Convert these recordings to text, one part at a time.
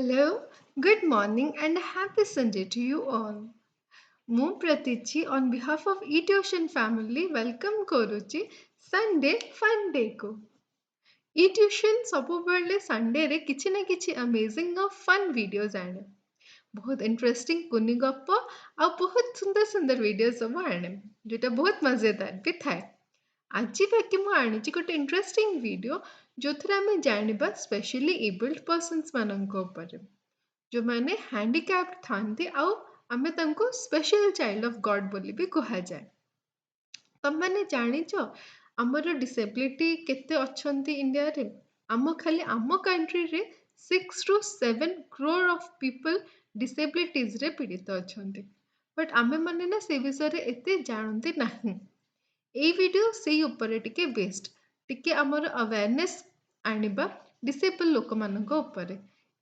Hello, good morning, and happy Sunday to you all. ମୁଁ ପ୍ରତିଚି on behalf of eTuition family welcome କରୁଛି Sunday fun day को। eTuition ସବୁବେଳେ Sunday ରେ କିଛି ନା କିଛି amazing ଆଉ fun videos ଆଣେ। ବହୁତ ଇଣ୍ଟରେଷ୍ଟିଂ କୁନି ଗପ ଆଉ ବହୁତ ସୁନ୍ଦର ସୁନ୍ଦର ଭିଡ଼ିଓ ସବୁ ଆଣେ ଯୋଉଟା ବହୁତ ମଜାଦାର ବି ଥାଏ। ଆଜି ବାକି ମୁଁ ଆଣିଛି ଗୋଟେ ଇଣ୍ଟରେଷ୍ଟିଂ ଭିଡ଼ିଓ ଯୋଉଥିରେ ଆମେ ଜାଣିବା ସ୍ପେଶାଲି ଏବଲ୍ଡ ପର୍ସନ୍ସ ମାନଙ୍କ ଉପରେ ଯୋଉମାନେ ହ୍ୟାଣ୍ଡିକ୍ୟାପ୍ଡ ଥାନ୍ତି ଆଉ ଆମେ ତାଙ୍କୁ ସ୍ପେଶାଲ ଚାଇଲ୍ଡ ଅଫ୍ ଗଡ୍ ବୋଲି ବି କୁହାଯାଏ। ତମମାନେ ଜାଣିଛ ଆମର ଡିସେବିଲିଟି କେତେ ଅଛନ୍ତି ଇଣ୍ଡିଆରେ? ଆମ କଣ୍ଟ୍ରିରେ 6 ରୁ 7 crore ଅଫ୍ ପିପଲ ଡିସେବିଲିଟିଜରେ ପୀଡ଼ିତ ଅଛନ୍ତି। ବଟ୍ ଆମେମାନେ ନା ସେ ବିଷୟରେ ଏତେ ଜାଣନ୍ତି ନାହିଁ। ଏଇ ଭିଡ଼ିଓ ସେଇ ଉପରେ ଟିକେ ବେସ୍ଡ ଟିକେ ଆମର ଆୱାରନେସ୍ ଆଣିବା ଡିସେବଲ୍ ଲୋକମାନଙ୍କ ଉପରେ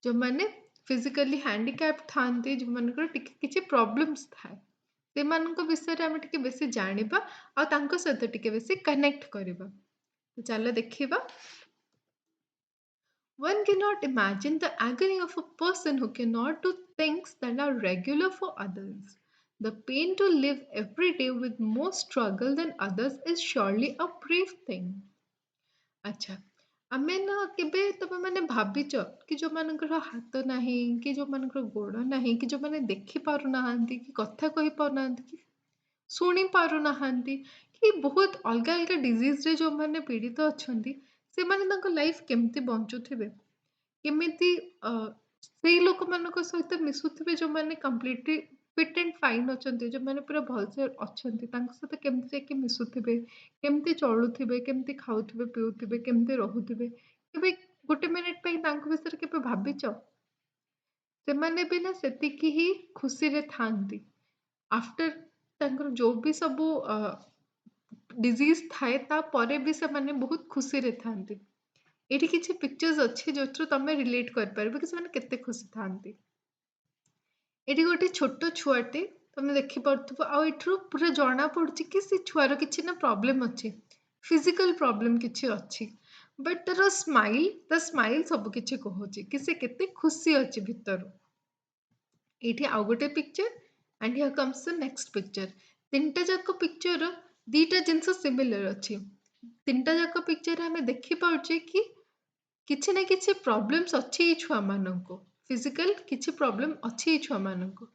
ଯୋଉମାନେ ଫିଜିକାଲି ହ୍ୟାଣ୍ଡିକ୍ୟାପ୍ଡ ଥାନ୍ତି ଯୋଉମାନଙ୍କର ଟିକେ କିଛି ପ୍ରୋବ୍ଲେମ୍ସ ଥାଏ ସେମାନଙ୍କ ବିଷୟରେ ଆମେ ଟିକେ ବେଶୀ ଜାଣିବା ଆଉ ତାଙ୍କ ସହିତ ଟିକେ ବେଶୀ କନେକ୍ଟ କରିବା। ତ ଚାଲ ଦେଖିବା। One cannot imagine the agony of a person who cannot do things that are regular for others. The pain to live every day with more struggle than others is surely a brave thing. ଆଚ୍ଛା ଆମେ ନା କେବେ ତମେ ମାନେ ଭାବିଛ କି ଯୋଉମାନଙ୍କର ହାତ ନାହିଁ କି ଯୋଉମାନଙ୍କର ଗୋଡ଼ ନାହିଁ କି ଯୋଉମାନେ ଦେଖି ପାରୁନାହାନ୍ତି କି କଥା କହି ପାରୁନାହାନ୍ତି କି ଶୁଣି ପାରୁନାହାନ୍ତି କି ବହୁତ ଅଲଗା ଅଲଗା ଡିଜିଜ୍ରେ ଯୋଉମାନେ ପୀଡ଼ିତ ଅଛନ୍ତି ସେମାନେ ତାଙ୍କ ଲାଇଫ୍ କେମିତି ବଞ୍ଚୁଥିବେ କେମିତି ସେଇ ଲୋକମାନଙ୍କ ସହିତ ମିଶୁଥିବେ ଯୋଉମାନେ କମ୍ପ୍ଲିଟଲି ଫିଟ୍ ଆଣ୍ଡ ଫାଇନ୍ ଅଛନ୍ତି ଯୋଉମାନେ ପୁରା ଭଲସେ ଅଛନ୍ତି ତାଙ୍କ ସହିତ କେମିତି ଯାଇକି ମିଶୁଥିବେ କେମିତି ଚଳୁଥିବେ କେମିତି ଖାଉଥିବେ ପିଉଥିବେ କେମିତି ରହୁଥିବେ କେବେ ଗୋଟେ ମିନିଟ୍ ପାଇଁ ତାଙ୍କ ବିଷୟରେ କେବେ ଭାବିଛ? ସେମାନେ ବି ନା ସେତିକି ହିଁ ଖୁସିରେ ଥାଆନ୍ତି ଆଫ୍ଟର ତାଙ୍କର ଯୋଉ ବି ସବୁ ଡିଜିଜ୍ ଥାଏ ତାପରେ ବି ସେମାନେ ବହୁତ ଖୁସିରେ ଥାଆନ୍ତି। ଏଇଠି କିଛି ପିକ୍ଚର୍ସ ଅଛି ଯୋଉଥିରୁ ତମେ ରିଲେଟ୍ କରିପାରିବ କି ସେମାନେ କେତେ ଖୁସି ଥାଆନ୍ତି। ଏଠି ଗୋଟେ ଛୋଟ ଛୁଆଟେ ତମେ ଦେଖିପାରୁଥିବ ଆଉ ଏଥିରୁ ପୁରା ଜଣା ପଡୁଛି କି ସେ ଛୁଆର କିଛି ନା ପ୍ରୋବ୍ଲେମ୍ ଅଛି ଫିଜିକାଲ ପ୍ରୋବ୍ଲେମ୍ କିଛି ଅଛି ବଟ୍ ତାର ସ୍ମାଇଲ୍ ସବୁ କିଛି କହୁଛି କି ସେ କେତେ ଖୁସି ଅଛି ଭିତରୁ। ଏଇଠି ଆଉ ଗୋଟେ picture and here comes the next picture. ତିନିଟା ଯାକ ପିକ୍ଚର ଦିଟା ଜିନିଷ ସିମିଲାର ଅଛି। ତିନିଟା ଯାକ ପିକ୍ଚରରେ ଆମେ ଦେଖିପାରୁଛେ କି କିଛି ନା କିଛି ପ୍ରୋବ୍ଲେମ୍ସ ଅଛି ଏଇ ଛୁଆମାନଙ୍କୁ ଫିଜିକାଲ କିଛି ପ୍ରୋବ୍ଲେମ୍ ଅଛି ଏଇ ଛୁଆମାନଙ୍କୁ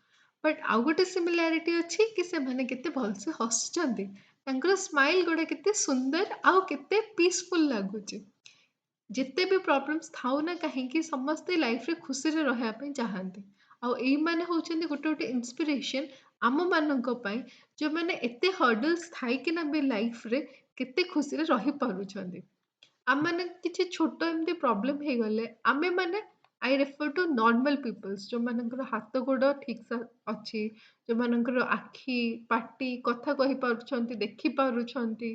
ବଟ୍ ଆଉ ଗୋଟେ ସିମିଲାରିଟି ଅଛି କି ସେମାନେ କେତେ ଭଲସେ ହସୁଛନ୍ତି ତାଙ୍କର ସ୍ମାଇଲ୍ ଗୁଡ଼ା କେତେ ସୁନ୍ଦର ଆଉ କେତେ ପିସଫୁଲ୍ ଲାଗୁଛି। ଯେତେ ବି ପ୍ରୋବ୍ଲେମ୍ସ ଥାଉ ନା କାହିଁକି ସମସ୍ତେ ଲାଇଫରେ ଖୁସିରେ ରହିବା ପାଇଁ ଚାହାନ୍ତି ଆଉ ଏଇମାନେ ହଉଛନ୍ତି ଗୋଟେ ଗୋଟେ ଇନ୍ସପିରେସନ୍ ଆମମାନଙ୍କ ପାଇଁ ଯୋଉମାନେ ଏତେ ହର୍ଡଲ୍ସ ଥାଇକିନା ବି ଲାଇଫରେ କେତେ ଖୁସିରେ ରହିପାରୁଛନ୍ତି। ଆମମାନେ କିଛି ଛୋଟ ଏମିତି ପ୍ରୋବ୍ଲେମ୍ ହେଇଗଲେ ଆମେମାନେ I refer to normal peoples ଯୋଉମାନଙ୍କର ହାତ ଗୋଡ଼ ଠିକ୍ସେ ଅଛି ଯୋଉମାନଙ୍କର ଆଖି ପାଟି କଥା କହିପାରୁଛନ୍ତି ଦେଖିପାରୁଛନ୍ତି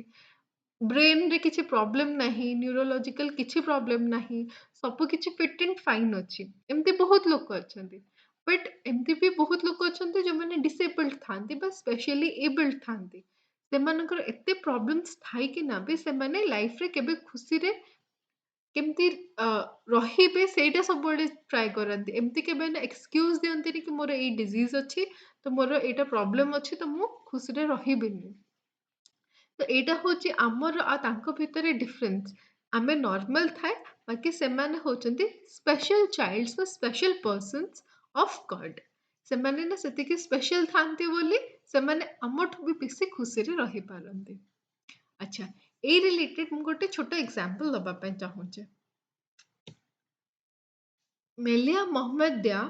ବ୍ରେନ୍ରେ କିଛି ପ୍ରୋବ୍ଲେମ୍ ନାହିଁ ନ୍ୟୁରୋଲୋଜିକାଲ କିଛି ପ୍ରୋବ୍ଲେମ୍ ନାହିଁ ସବୁ କିଛି ଫିଟ୍ ଆଣ୍ଡ ଫାଇନ୍ ଅଛି ଏମିତି ବହୁତ ଲୋକ ଅଛନ୍ତି ବଟ୍ ଏମିତି ବି ବହୁତ ଲୋକ ଅଛନ୍ତି ଯୋଉମାନେ ଡିସେବଲ୍ଡ ଥାଆନ୍ତି ବା ସ୍ପେଶାଲି ଏବଲ୍ଡ ଥାଆନ୍ତି ସେମାନଙ୍କର ଏତେ ପ୍ରୋବ୍ଲେମ୍ସ ଥାଇକିନା ବି ସେମାନେ ଲାଇଫରେ କେବେ ଖୁସିରେ କେମିତି ରହିବେ ସେଇଟା ସବୁବେଳେ ଟ୍ରାଏ କରନ୍ତି ଏମିତି କେବେ ନା ଏକ୍ସକ୍ୟୁଜ ଦିଅନ୍ତିନି କି ମୋର ଏଇ ଡିଜିଜ୍ ଅଛି ତ ମୋର ଏଇଟା ପ୍ରୋବ୍ଲେମ୍ ଅଛି ତ ମୁଁ ଖୁସିରେ ରହିବିନି। ତ ଏଇଟା ହଉଛି ଆମର ଆଉ ତାଙ୍କ ଭିତରେ ଡିଫରେନ୍ସ ଆମେ ନର୍ମାଲ ଥାଏ ବାକି ସେମାନେ ହଉଛନ୍ତି ସ୍ପେଶାଲ ଚାଇଲ୍ଡସ୍ ବା ସ୍ପେଶାଲ ପର୍ସନ୍ସ ଅଫ୍ ଗଡ୍ ସେମାନେ ନା ସେତିକି ସ୍ପେଶାଲ ଥାନ୍ତି ବୋଲି ସେମାନେ ଆମଠୁ ବି ବେଶୀ ଖୁସିରେ ରହିପାରନ୍ତି। ଆଚ୍ଛା ଏଇ ରିଲେଟେଡ୍ ମୁଁ ଗୋଟେ ଛୋଟ ଏକ୍ସାମ୍ପଲ ଦବା ପାଇଁ ଚାହୁଁଛି। ମେଲିଆ ମହମ୍ମଦ ଡ୍ୟା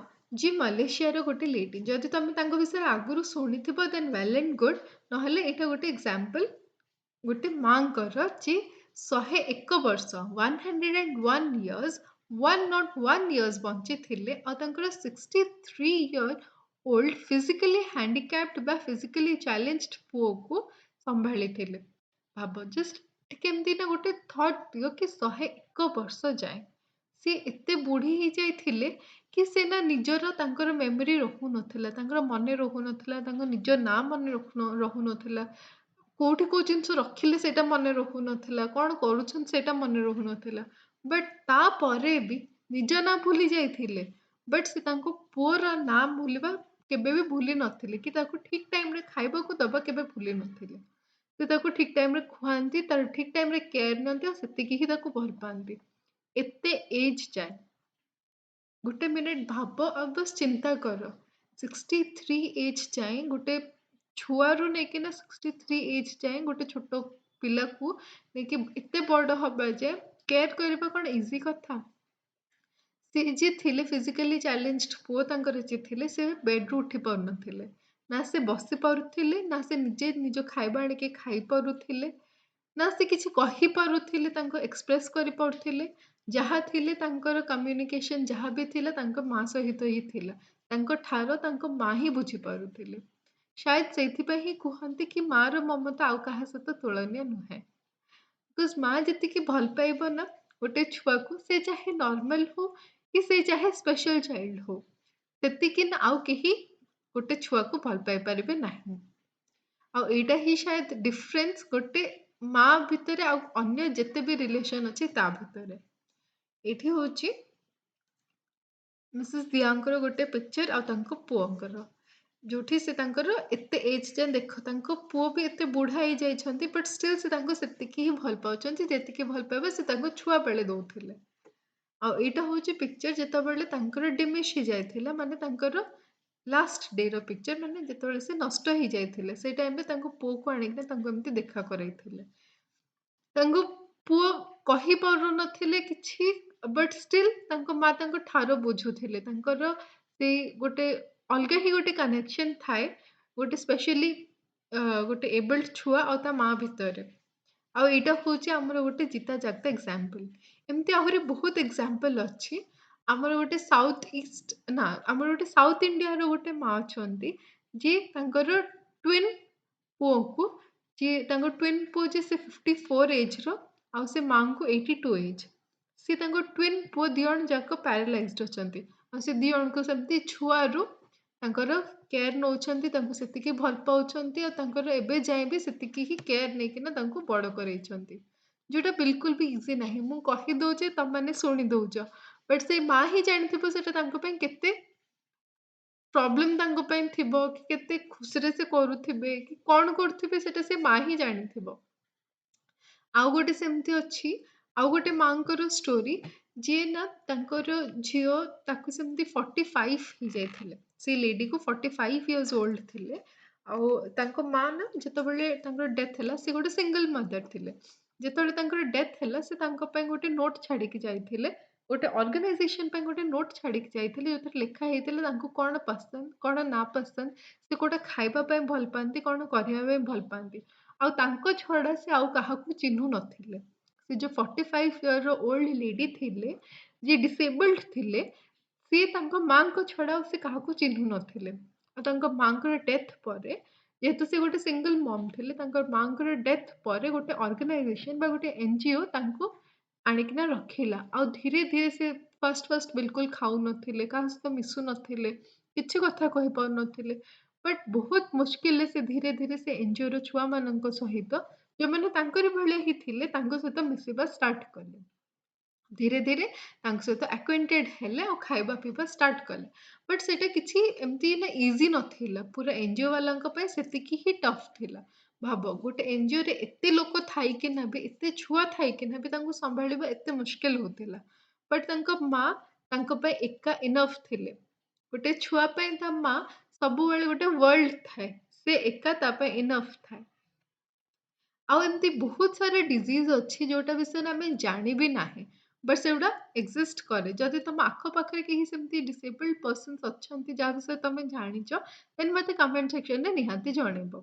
ଯିଏ ମାଲେସିଆର ଗୋଟେ ଲେଡି ଯଦି ତମେ ତାଙ୍କ ବିଷୟରେ ଆଗରୁ ଶୁଣିଥିବ ଦେନ୍ ୱେଲ୍ ଆଣ୍ଡ ଗୁଡ୍ ନହେଲେ ଏଇଟା ଗୋଟେ ଏକ୍ସାମ୍ପଲ ଗୋଟେ ମାଙ୍କର ଯିଏ 101 ବର୍ଷ 101 years 101 years ବଞ୍ଚିଥିଲେ ଆଉ ତାଙ୍କର 63 year ଓଲ୍ଡ ଫିଜିକାଲି ହ୍ୟାଣ୍ଡିକ୍ୟାପ୍ଡ ବା ଫିଜିକାଲି ଚ୍ୟାଲେଞ୍ଜଡ ପୁଅକୁ ସମ୍ଭାଳିଥିଲେ। ଭାବ ଜଷ୍ଟ କେମିତି ନା ଗୋଟେ ଥଟ୍ ଦିଅ କି 101 ବର୍ଷ ଯାଏ ସିଏ ଏତେ ବୁଢ଼ୀ ହେଇଯାଇଥିଲେ କି ସେ ନା ନିଜର ତାଙ୍କର ମେମୋରି ରହୁନଥିଲା ତାଙ୍କର ମନେ ରହୁନଥିଲା ତାଙ୍କ ନିଜ ନାଁ ମନେ ରହୁନଥିଲା କୋଉଠି କୋଉ ଜିନିଷ ରଖିଲେ ସେଇଟା ମନେ ରହୁନଥିଲା କଣ କରୁଛନ୍ତି ସେଇଟା ମନେ ରହୁନଥିଲା ବଟ୍ ତାପରେ ବି ନିଜ ନାଁ ଭୁଲି ଯାଇଥିଲେ ବଟ୍ ସେ ତାଙ୍କ ପୁଅର ନାଁ ଭୁଲିବା କେବେ ବି ଭୁଲି ନଥିଲେ କି ତାକୁ ଠିକ୍ ଟାଇମ୍‌ରେ ଖାଇବାକୁ ଦବା କେବେ ଭୁଲି ନଥିଲେ। ସେ ତାକୁ ଠିକ୍ ଟାଇମ୍‌ରେ ଖୁଆନ୍ତି, ତାର ଠିକ୍ ଟାଇମ୍‌ରେ କେୟାର ନିଅନ୍ତି ଆଉ ସେତିକି ହିଁ ତାକୁ ଭଲ ପାଆନ୍ତି। ଏତେ ଏଜ୍ ଯାଏଁ। ଗୋଟେ ମିନିଟ୍ ଭାବ ଆଉ ବାସ୍ ଚିନ୍ତା କର। 63 ଏଜ୍ ଯାଏଁ ଗୋଟେ ଛୁଆରୁ ନେଇକିନା 63 ଏଜ୍ ଯାଏଁ ଗୋଟେ ଛୋଟ ପିଲାକୁ ନେଇକି ଏତେ ବଡ଼ ହବା ଯାଏଁ କେୟାର କରିବା କ'ଣ ଇଜି କଥା? ସେ ଯିଏ ଥିଲେ ଫିଜିକାଲି ଚ୍ୟାଲେଞ୍ଜଡ୍ ପୁଅ ତାଙ୍କର ଯିଏ ଥିଲେ ସେ ବେଡ୍‌ରୁ ଉଠି ପାରୁନଥିଲେ। ନା ସେ ବସି ପାରୁଥିଲେ, ନା ସେ ନିଜେ ନିଜ ଖାଇବା ଆଣିକି ଖାଇପାରୁଥିଲେ, ନା ସେ କିଛି କହିପାରୁଥିଲେ, ତାଙ୍କୁ ଏକ୍ସପ୍ରେସ୍ କରିପାରୁଥିଲେ। ଯାହା ଥିଲେ ତାଙ୍କର କମ୍ୟୁନିକେସନ୍ ଯାହା ବି ଥିଲା ତାଙ୍କ ମା ସହିତ ହିଁ ଥିଲା। ତାଙ୍କ ଠାର ତାଙ୍କ ମା ହିଁ ବୁଝିପାରୁଥିଲେ। शायद ସେଇଥିପାଇଁ ହିଁ କୁହନ୍ତି କି ମାର ମମତା ଆଉ କାହା ସହିତ ତୁଳନୀୟ ନୁହେଁ। ବିକଜ୍ ମା ଯେତିକି ଭଲ ପାଇବ ନା ଗୋଟେ ଛୁଆକୁ ସେ ଚାହେ ନର୍ମାଲ ହଉ କି ସେ ଚାହେ ସ୍ପେଶାଲ ଚାଇଲ୍ଡ ହଉ ସେତିକି ନା ଆଉ କେହି ଗୋଟେ ଛୁଆକୁ ଭଲ ପାଇ ପାରିବେ ନାହିଁ। ଆଉ ଏଇଟା ହିଁ शायद ଡିଫରେନ୍ସ ଗୋଟେ ମା ଭିତରେ ଆଉ ଅନ୍ୟ ଯେତେ ବି ରିଲେସନ୍ ଅଛି ତା ଭିତରେ। ଏଇଠି ହଉଛି ମିସେସ୍ ଦିଆଙ୍କର ଗୋଟେ ପିକ୍ଚର ଆଉ ତାଙ୍କ ପୁଅଙ୍କର। ଯୋଉଠି ସେ ତାଙ୍କର ଏତେ ଏଜ୍ ଯାଏଁ ଦେଖ ତାଙ୍କ ପୁଅ ବି ଏତେ ବୁଢ଼ା ହେଇଯାଇଛନ୍ତି ବଟ୍ ଷ୍ଟିଲ୍ ସେ ତାଙ୍କୁ ସେତିକି ହିଁ ଭଲ ପାଉଛନ୍ତି ଯେତିକି ଭଲ ପାଇବା ସେ ତାଙ୍କୁ ଛୁଆବେଳେ ଦଉଥିଲେ। ଆଉ ଏଇଟା ହଉଛି ପିକ୍ଚର ଯେତେବେଳେ ତାଙ୍କର ଡିମିଶ୍ ହେଇଯାଇଥିଲା ମାନେ ତାଙ୍କର ଲାଷ୍ଟ ଡେର ପିକ୍ଚର ମାନେ ଯେତେବେଳେ ସେ ନଷ୍ଟ ହେଇଯାଇଥିଲେ ସେଇ ଟାଇମ୍‌ରେ ତାଙ୍କ ପୁଅକୁ ଆଣିକିନା ତାଙ୍କୁ ଏମିତି ଦେଖା କରାଇଥିଲେ। ତାଙ୍କ ପୁଅ କହିପାରୁନଥିଲେ କିଛି ବଟ୍ ଷ୍ଟିଲ୍ ତାଙ୍କ ମା ତାଙ୍କ ଠାର ବୁଝୁଥିଲେ। ତାଙ୍କର ସେଇ ଗୋଟେ ଅଲଗା ହିଁ ଗୋଟେ କନେକ୍ସନ୍ ଥାଏ। ଗୋଟେ ସ୍ପେଶାଲି ଗୋଟେ ଏବଲ୍ଡ ଛୁଆ ଆଉ ତା ମା ଭିତରେ। ଆଉ ଏଇଟା ହଉଛି ଆମର ଗୋଟେ ଜିତା ଜାଗତା ଏକ୍ସାମ୍ପଲ୍। ଏମିତି ଆହୁରି ବହୁତ ଏକ୍ସାମ୍ପଲ୍ ଅଛି। ଆମର ଗୋଟେ ସାଉଥ୍ ଇଷ୍ଟ ନା ଆମର ଗୋଟେ ସାଉଥ୍ ଇଣ୍ଡିଆର ଗୋଟେ ମା ଅଛନ୍ତି ଯିଏ ତାଙ୍କର ଟ୍ୱିନ୍ ପୁଅକୁ ଯିଏ ତାଙ୍କ ଟ୍ୱିନ୍ ପୁଅ ଯିଏ ସେ 54 ଏଜ୍‌ର ଆଉ ସେ ମାଆଙ୍କୁ 82 ଏଜ୍। ସିଏ ତାଙ୍କ ଟ୍ୱିନ୍ ପୁଅ ଦି ଜଣ ଯାକ ପ୍ୟାରାଲାଇଜ୍ଡ ଅଛନ୍ତି। ଆଉ ସେ ଦି ଜଣଙ୍କୁ ସେମିତି ଛୁଆରୁ ତାଙ୍କର କେୟାର ନଉଛନ୍ତି, ତାଙ୍କୁ ସେତିକି ଭଲ ପାଉଛନ୍ତି ଆଉ ତାଙ୍କର ଏବେ ଯାଏଁ ବି ସେତିକି ହିଁ କେୟାର ନେଇକିନା ତାଙ୍କୁ ବଡ଼ କରେଇଛନ୍ତି। ଯୋଉଟା ବିଲକୁଲ ବି ଇଜି ନାହିଁ। ମୁଁ କହିଦଉଛି ତମେମାନେ ଶୁଣି ଦଉଛ। ବଟ୍ ସେଇ ମା ହିଁ ଜାଣିଥିବ ସେଟା ତାଙ୍କ ପାଇଁ କେତେ ପ୍ରୋବ୍ଲେମ୍ ତାଙ୍କ ପାଇଁ ଥିବ କି କେତେ ଖୁସିରେ ସେ କରୁଥିବେ କି କଣ କରୁଥିବେ ସେଟା ସେ ମା ହିଁ ଜାଣିଥିବ। ଆଉ ଗୋଟେ ସେମିତି ଅଛି ଆଉ ଗୋଟେ ମାଙ୍କର ଷ୍ଟୋରି ଯିଏ ନା ତାଙ୍କର ଝିଅ ତାକୁ ସେମିତି 45 ହେଇଯାଇଥିଲେ। ସେଇ ଲେଡିକୁ 45 ଇୟର୍ସ ଓଲ୍ଡ ଥିଲେ। ଆଉ ତାଙ୍କ ମା ନା ଯେତେବେଳେ ତାଙ୍କର ଡେଥ୍ ହେଲା ସେ ଗୋଟେ ସିଙ୍ଗଲ ମଦର ଥିଲେ। ଯେତେବେଳେ ତାଙ୍କର ଡେଥ୍ ହେଲା ସେ ତାଙ୍କ ପାଇଁ ଗୋଟେ ନୋଟ୍ ଛାଡ଼ିକି ଯାଇଥିଲେ। ଗୋଟେ ଅର୍ଗାନାଇଜେସନ ପାଇଁ ଗୋଟେ ନୋଟ୍ ଛାଡ଼ିକି ଯାଇଥିଲେ ଯୋଉଥିରେ ଲେଖା ହେଇଥିଲା ତାଙ୍କୁ କଣ ପସନ୍ଦ, କଣ ନାପସନ୍ଦ, ସେ କୋଉଟା ଖାଇବା ପାଇଁ ଭଲ ପାଆନ୍ତି, କଣ କରିବା ପାଇଁ ଭଲ ପାଆନ୍ତି। ଆଉ ତାଙ୍କ ଛଡ଼ା ସେ ଆଉ କାହାକୁ ଚିହ୍ନୁ ନଥିଲେ। ସେ ଯୋଉ 45 ଇୟର୍ ଓଲ୍ଡ ଲେଡି ଥିଲେ, ଯିଏ ଡିସେବଲ୍ଡ ଥିଲେ, ସିଏ ତାଙ୍କ ମାଙ୍କ ଛଡ଼ା ଆଉ ସେ କାହାକୁ ଚିହ୍ନୁ ନଥିଲେ। ଆଉ ତାଙ୍କ ମାଙ୍କର ଡେଥ୍ ପରେ ଯେହେତୁ ସେ ଗୋଟେ ସିଙ୍ଗଲ ମମ୍ ଥିଲେ, ତାଙ୍କ ମାଙ୍କର ଡେଥ୍ ପରେ ଗୋଟେ ଅର୍ଗାନାଇଜେସନ ବା ଗୋଟେ ଏନଜିଓ ତାଙ୍କୁ ଆଣିକିନା ରଖିଲା। ଆଉ ଧୀରେ ଧୀରେ ସେ ଫାଷ୍ଟ ବିଲକୁଲ ଖାଉନଥିଲେ, କାହା ସହିତ ମିଶୁନଥିଲେ, କିଛି କଥା କହିପାରୁନଥିଲେ। ବଟ୍ ବହୁତ ମୁସ୍କିଲରେ ସେ ଧୀରେ ଧୀରେ ସେ ଏନଜିଓର ଛୁଆମାନଙ୍କ ସହିତ ଯୋଉମାନେ ତାଙ୍କରି ଭଳିଆ ହିଁ ଥିଲେ ତାଙ୍କ ସହିତ ମିଶିବା ଷ୍ଟାର୍ଟ କଲେ। ଧୀରେ ଧୀରେ ତାଙ୍କ ସହିତ ଆକ୍ୱେଣ୍ଟେଡ୍ ହେଲେ ଆଉ ଖାଇବା ପିଇବା ଷ୍ଟାର୍ଟ କଲେ। ବଟ୍ ସେଇଟା କିଛି ଏମିତି ନା ଇଜି ନଥିଲା। ପୁରା ଏନଜିଓ ବାଲାଙ୍କ ପାଇଁ ସେତିକି ହିଁ ଟଫ୍ ଥିଲା। ଭାବ ଗୋଟେ ଏନଜିଓରେ ଏତେ ଲୋକ ଥାଇକିନା ବି, ଏତେ ଛୁଆ ଥାଇକିନା ବି ତାଙ୍କୁ ସମ୍ଭାଳିବା ଏତେ ମୁସ୍କିଲ ହଉଥିଲା। ବଟ୍ ତାଙ୍କ ମା ତାଙ୍କ ପାଇଁ ଏକା ଇନଫ୍ ଥିଲେ। ଗୋଟେ ଛୁଆ ପାଇଁ ତା ମା ସବୁବେଳେ ଗୋଟେ ୱାର୍ଲଡ ଥାଏ। ସେ ଏକା ତା ପାଇଁ ଇନଫ୍ ଥାଏ। ଆଉ ଏମିତି ବହୁତ ସାରା ଡିଜିଜ୍ ଅଛି ଯୋଉଟା ବିଷୟରେ ଆମେ ଜାଣି ବି ନାହିଁ। ବଟ୍ ସେଗୁଡ଼ା ଏକ୍ଜିଷ୍ଟ କରେ। ଯଦି ତମ ଆଖପାଖରେ କେହି ସେମିତି ଡିସେବଲ୍ଡ ପର୍ସନ୍ସ ଅଛନ୍ତି ଯାହା ବିଷୟରେ ତମେ ଜାଣିଛ, ଦେନ୍ ମତେ କମେଣ୍ଟ ସେକ୍ସନରେ ନିହାତି ଜଣେଇବ।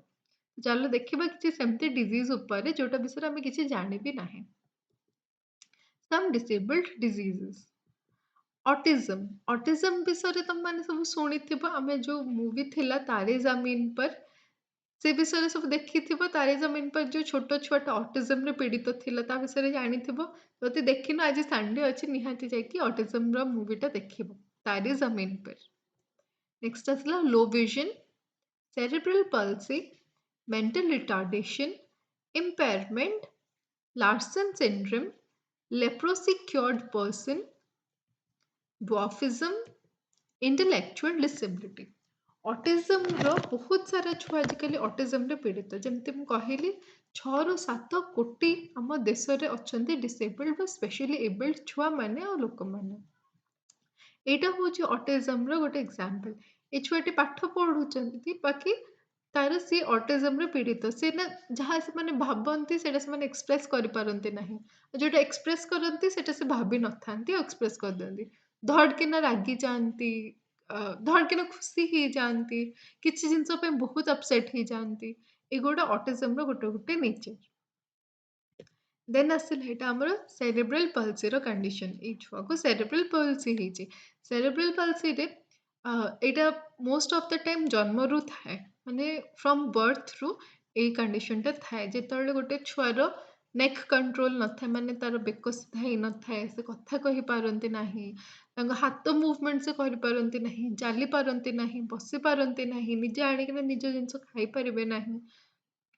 ଚାଲ ଦେଖିବା କିଛି ସେମିତି ଡିଜିଜ୍ ଉପରେ ଯୋଉଟା ବିଷୟରେ ଆମେ କିଛି ଜାଣି ବି ନାହିଁ। ସମ୍ ଡିସେବଲ୍ଡ ଡିଜିଜେସ୍। ଅଟିଜମ୍ ବିଷୟରେ ତମେମାନେ ସବୁ ଶୁଣିଥିବ। ଆମେ ଯୋଉ ମୁଭି ଥିଲା ତାରେ ଜମିନ୍ ପର୍ ସେ ବିଷୟରେ ସବୁ ଦେଖିଥିବ। ତାରେ ଜମିନ୍ ପର୍ ଯୋଉ ଛୋଟ ଛୁଆଟା ଅଟିଜମରେ ପୀଡ଼ିତ ଥିଲା ତା ବିଷୟରେ ଜାଣିଥିବ। ଯଦି ଦେଖିନ ଆଜି ସଣ୍ଡେ ଅଛି ନିହାତି ଯାଇକି ଅଟିଜମର ମୁଭିଟା ଦେଖିବ। ତାରେ ଜମିନ୍ ପର୍। ନେକ୍ସଟ ଆସିଲା ଲୋ vision, cerebral palsy, mental retardation, impairment, Larsen syndrome, leprosy cured person, dwarfism, intellectual disability autism बहुत सारा छुआ आजिकल ऑटिज्म रे पीड़ित जमती मु कहली 6 ରୁ 7 କୋଟି ଆମ ଦେଶରେ ଅଛନ୍ତି ଡିସେବଲ୍ଡ ବା ସ୍ପେଶାଲି ଏବଲ୍ଡ ଛୁଆ ମାନେ ଆଉ ଲୋକମାନେ ଏଇଟା ହଉଛି ଅଟିଜମର ଗୋଟେ ଏକ୍ସାମ୍ପଲ ଏ ଛୁଆଟି ପାଠ ପଢୁଛନ୍ତି ବାକି ତାର ସିଏ ଅଟିଜମରେ ପୀଡ଼ିତ ସେ ନା ଯାହା ସେମାନେ ଭାବନ୍ତି ସେଇଟା ସେମାନେ ଏକ୍ସପ୍ରେସ୍ କରିପାରନ୍ତି ନାହିଁ ଆଉ ଯୋଉଟା ଏକ୍ସପ୍ରେସ୍ କରନ୍ତି ସେଇଟା ସେ ଭାବି ନଥାନ୍ତି ଆଉ ଏକ୍ସପ୍ରେସ୍ କରିଦିଅନ୍ତି ଧଡ଼କିନା ରାଗି ଯାଆନ୍ତି ଧଡ଼କିନା ଖୁସି ହେଇଯାଆନ୍ତି କିଛି ଜିନିଷ ପାଇଁ ବହୁତ ଅପସେଟ୍ ହେଇଯାଆନ୍ତି ଏଗୁଡ଼ା ଅଟିଜମର ଗୋଟେ ଗୋଟେ ନେଚର ଦେନ୍ ଆସିଲା ଏଇଟା ଆମର ସେରେବ୍ରାଲ ପଲ୍ସିର କଣ୍ଡିସନ ଏଇ ଛୁଆକୁ ସେରେବ୍ରାଲ ପଲ୍ସି ହେଇଛି ସେରେବ୍ରାଲ ପଲ୍ସିରେ ଏଇଟା ମୋଷ୍ଟ ଅଫ୍ ଦ ଟାଇମ୍ ଜନ୍ମରୁ ଥାଏ ମାନେ ଫ୍ରମ୍ ବର୍ଥରୁ ଏଇ କଣ୍ଡିସନଟା ଥାଏ ଯେତେବେଳେ ଗୋଟେ ଛୁଆର ନେକ୍ କଣ୍ଟ୍ରୋଲ ନଥାଏ ମାନେ ତାର ବେକ ସିଧା ହେଇନଥାଏ ସେ କଥା କହିପାରନ୍ତି ନାହିଁ ତାଙ୍କ ହାତ ମୁଭମେଣ୍ଟ ସେ କରିପାରନ୍ତି ନାହିଁ ଚାଲି ପାରନ୍ତି ନାହିଁ ବସି ପାରନ୍ତି ନାହିଁ ନିଜେ ଆଣିକିନା ନିଜ ଜିନିଷ ଖାଇପାରିବେ ନାହିଁ